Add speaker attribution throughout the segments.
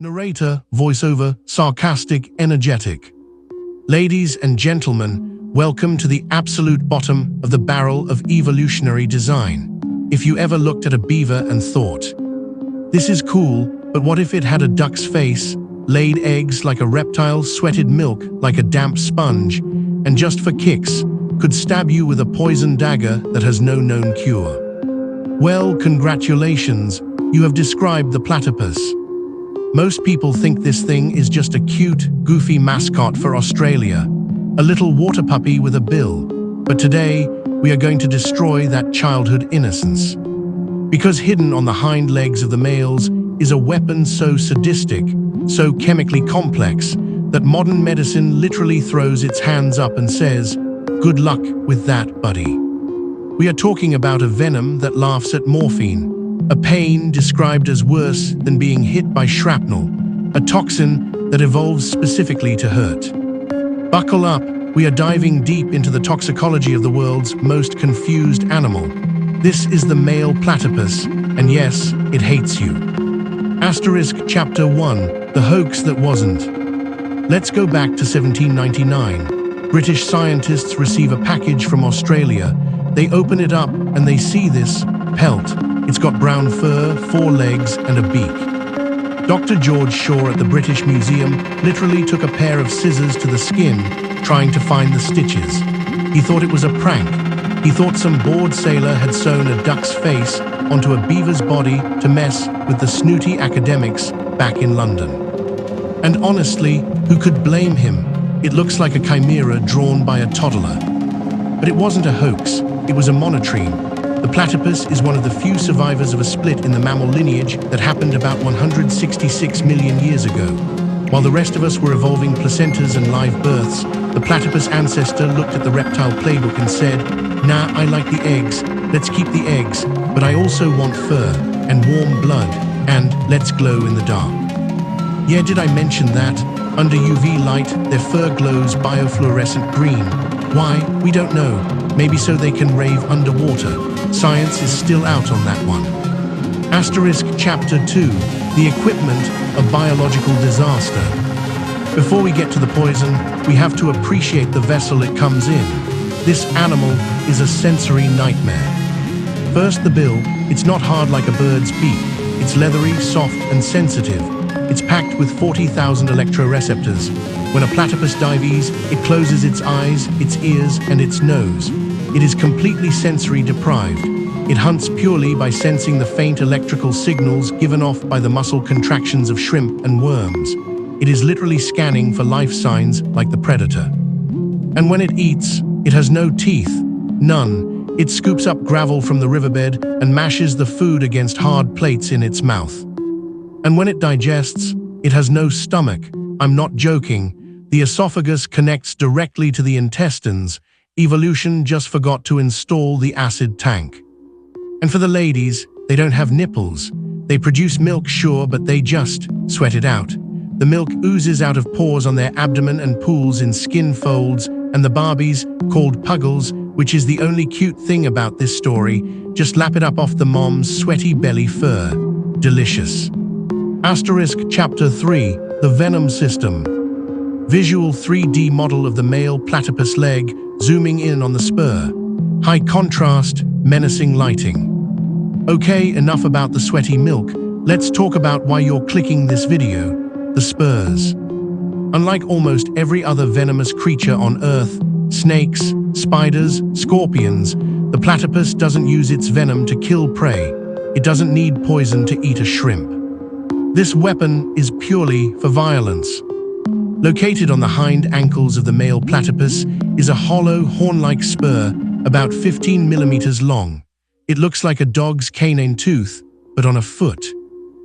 Speaker 1: Narrator, voiceover, sarcastic, energetic. Ladies and gentlemen, welcome to the absolute bottom of the barrel of evolutionary design. If you ever looked at a beaver and thought, this is cool, but what if it had a duck's face, laid eggs like a reptile, sweated milk like a damp sponge, and just for kicks, could stab you with a poison dagger that has no known cure? Well, congratulations, you have described the platypus. Most people think this thing is just a cute, goofy mascot for Australia, a little water puppy with a bill. But today, we are going to destroy that childhood innocence. Because hidden on the hind legs of the males is a weapon so sadistic, so chemically complex, that modern medicine literally throws its hands up and says, "Good luck with that, buddy." We are talking about a venom that laughs at morphine, a pain described as worse than being hit by shrapnel, a toxin that evolves specifically to hurt. Buckle up, we are diving deep into the toxicology of the world's most confused animal. This is the male platypus, and yes, it hates you. Asterisk Chapter 1, The Hoax That Wasn't. Let's go back to 1799. British scientists receive a package from Australia. They open it up and they see this pelt. It's got brown fur, 4 legs, and a beak. Dr. George Shaw at the British Museum literally took a pair of scissors to the skin, trying to find the stitches. He thought it was a prank. He thought some bored sailor had sewn a duck's face onto a beaver's body to mess with the snooty academics back in London. And honestly, who could blame him? It looks like a chimera drawn by a toddler. But it wasn't a hoax, it was a monotreme. The platypus is one of the few survivors of a split in the mammal lineage that happened about 166 million years ago. While the rest of us were evolving placentas and live births, the platypus ancestor looked at the reptile playbook and said, "Nah, I like the eggs, let's keep the eggs, but I also want fur, and warm blood, and let's glow in the dark." Yeah, did I mention that? Under UV light, their fur glows biofluorescent green. Why? We don't know. Maybe so they can rave underwater. Science is still out on that one. Asterisk Chapter 2, The Equipment of Biological Disaster. Before we get to the poison, we have to appreciate the vessel it comes in. This animal is a sensory nightmare. First, the bill. It's not hard like a bird's beak. It's leathery, soft, and sensitive. It's packed with 40,000 electroreceptors. When a platypus dives, it closes its eyes, its ears, and its nose. It is completely sensory deprived. It hunts purely by sensing the faint electrical signals given off by the muscle contractions of shrimp and worms. It is literally scanning for life signs like the predator. And when it eats, it has no teeth, none. It scoops up gravel from the riverbed and mashes the food against hard plates in its mouth. And when it digests, it has no stomach. I'm not joking. The esophagus connects directly to the intestines. Evolution just forgot to install the acid tank. And for the ladies, they don't have nipples. They produce milk, sure, but they just sweat it out. The milk oozes out of pores on their abdomen and pools in skin folds, and the Barbies, called puggles, which is the only cute thing about this story, just lap it up off the mom's sweaty belly fur. Delicious. Asterisk Chapter 3, The Venom System. Visual 3D model of the male platypus leg, zooming in on the spur. High contrast, menacing lighting. Okay, enough about the sweaty milk. Let's talk about why you're clicking this video. The spurs. Unlike almost every other venomous creature on Earth, snakes, spiders, scorpions, the platypus doesn't use its venom to kill prey. It doesn't need poison to eat a shrimp. This weapon is purely for violence. Located on the hind ankles of the male platypus is a hollow, horn-like spur about 15 millimeters long. It looks like a dog's canine tooth, but on a foot.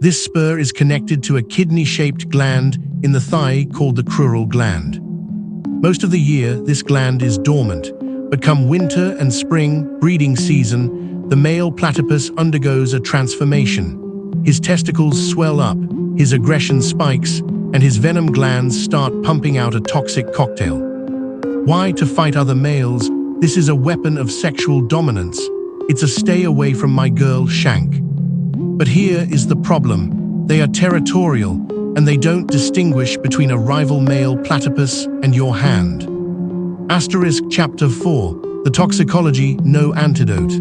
Speaker 1: This spur is connected to a kidney-shaped gland in the thigh called the crural gland. Most of the year, this gland is dormant, but come winter and spring, breeding season, the male platypus undergoes a transformation. His testicles swell up, his aggression spikes, and his venom glands start pumping out a toxic cocktail. Why? To fight other males. This is a weapon of sexual dominance. It's a stay away from my girl shank. But here is the problem. They are territorial, and they don't distinguish between a rival male platypus and your hand. Asterisk Chapter 4. The Toxicology, no antidote.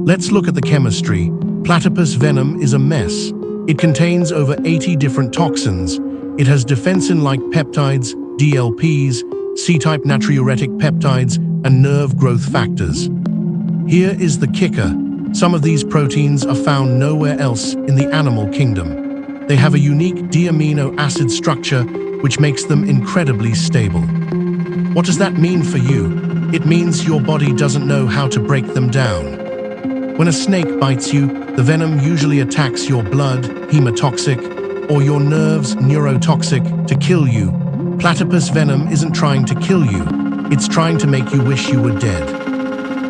Speaker 1: Let's look at the chemistry. Platypus venom is a mess. It contains over 80 different toxins. It has defensin-like peptides, DLPs, C-type natriuretic peptides, and nerve growth factors. Here is the kicker. Some of these proteins are found nowhere else in the animal kingdom. They have a unique diamino acid structure, which makes them incredibly stable. What does that mean for you? It means your body doesn't know how to break them down. When a snake bites you, the venom usually attacks your blood, hemotoxic, or your nerves, neurotoxic, to kill you. Platypus venom isn't trying to kill you. It's trying to make you wish you were dead.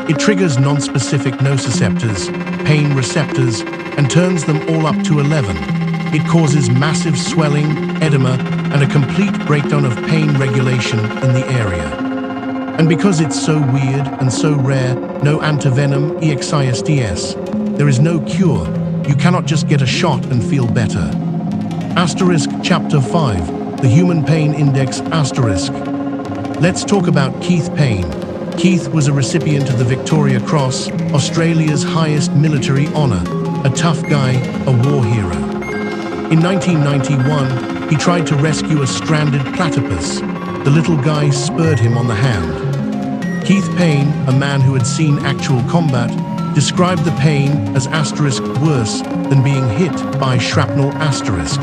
Speaker 1: It triggers non-specific nociceptors, pain receptors, and turns them all up to 11. It causes massive swelling, edema, and a complete breakdown of pain regulation in the area. And because it's so weird and so rare, no antivenom, excruciaties, there is no cure. You cannot just get a shot and feel better. Asterisk Chapter 5. The Human Pain Index asterisk. Let's talk about Keith Payne. Keith was a recipient of the Victoria Cross, Australia's highest military honour, a tough guy, a war hero. In 1991, he tried to rescue a stranded platypus. The little guy spurred him on the hand. Keith Payne, a man who had seen actual combat, described the pain as asterisk worse than being hit by shrapnel asterisk.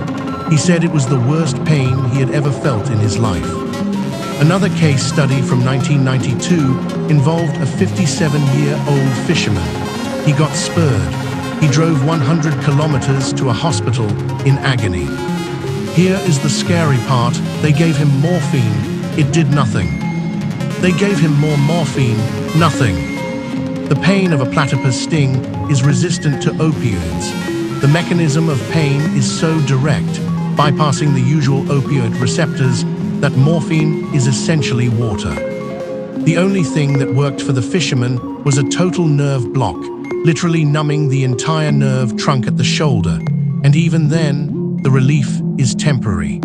Speaker 1: He said it was the worst pain he had ever felt in his life. Another case study from 1992 involved a 57-year-old fisherman. He got spurred. He drove 100 kilometers to a hospital in agony. Here is the scary part. They gave him morphine. It did nothing. They gave him more morphine. Nothing. The pain of a platypus sting is resistant to opioids. The mechanism of pain is so direct, bypassing the usual opioid receptors, that morphine is essentially water. The only thing that worked for the fisherman was a total nerve block, literally numbing the entire nerve trunk at the shoulder. And even then, the relief is temporary.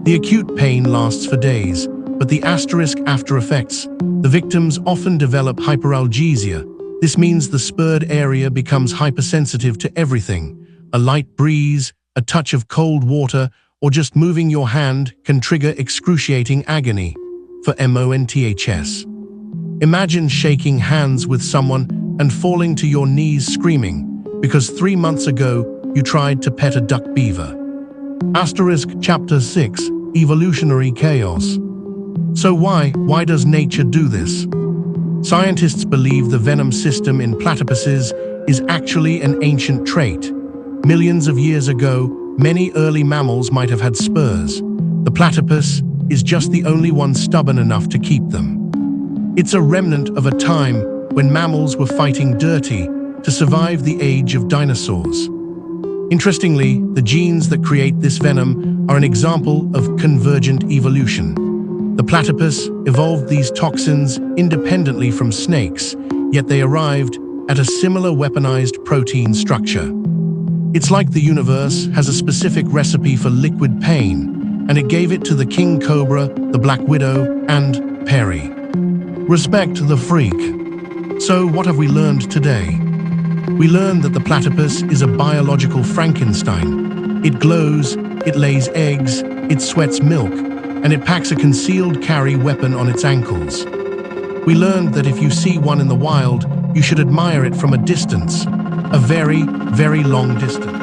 Speaker 1: The acute pain lasts for days, but the asterisk after effects, the victims often develop hyperalgesia. This means the spurred area becomes hypersensitive to everything. A light breeze, a touch of cold water, or just moving your hand can trigger excruciating agony. For MONTHS. Imagine shaking hands with someone and falling to your knees screaming because 3 months ago you tried to pet a duck beaver. Asterisk Chapter 6. Evolutionary chaos. So why does nature do this? Scientists believe the venom system in platypuses is actually an ancient trait. Millions of years ago, many early mammals might have had spurs. The platypus is just the only one stubborn enough to keep them. It's a remnant of a time when mammals were fighting dirty to survive the age of dinosaurs. Interestingly, the genes that create this venom are an example of convergent evolution. The platypus evolved these toxins independently from snakes, yet they arrived at a similar weaponized protein structure. It's like the universe has a specific recipe for liquid pain, and it gave it to the king cobra, the black widow, and Perry. Respect the freak. So what have we learned today? We learned that the platypus is a biological Frankenstein. It glows, it lays eggs, it sweats milk, and it packs a concealed carry weapon on its ankles. We learned that if you see one in the wild, you should admire it from a distance, a very, very long distance.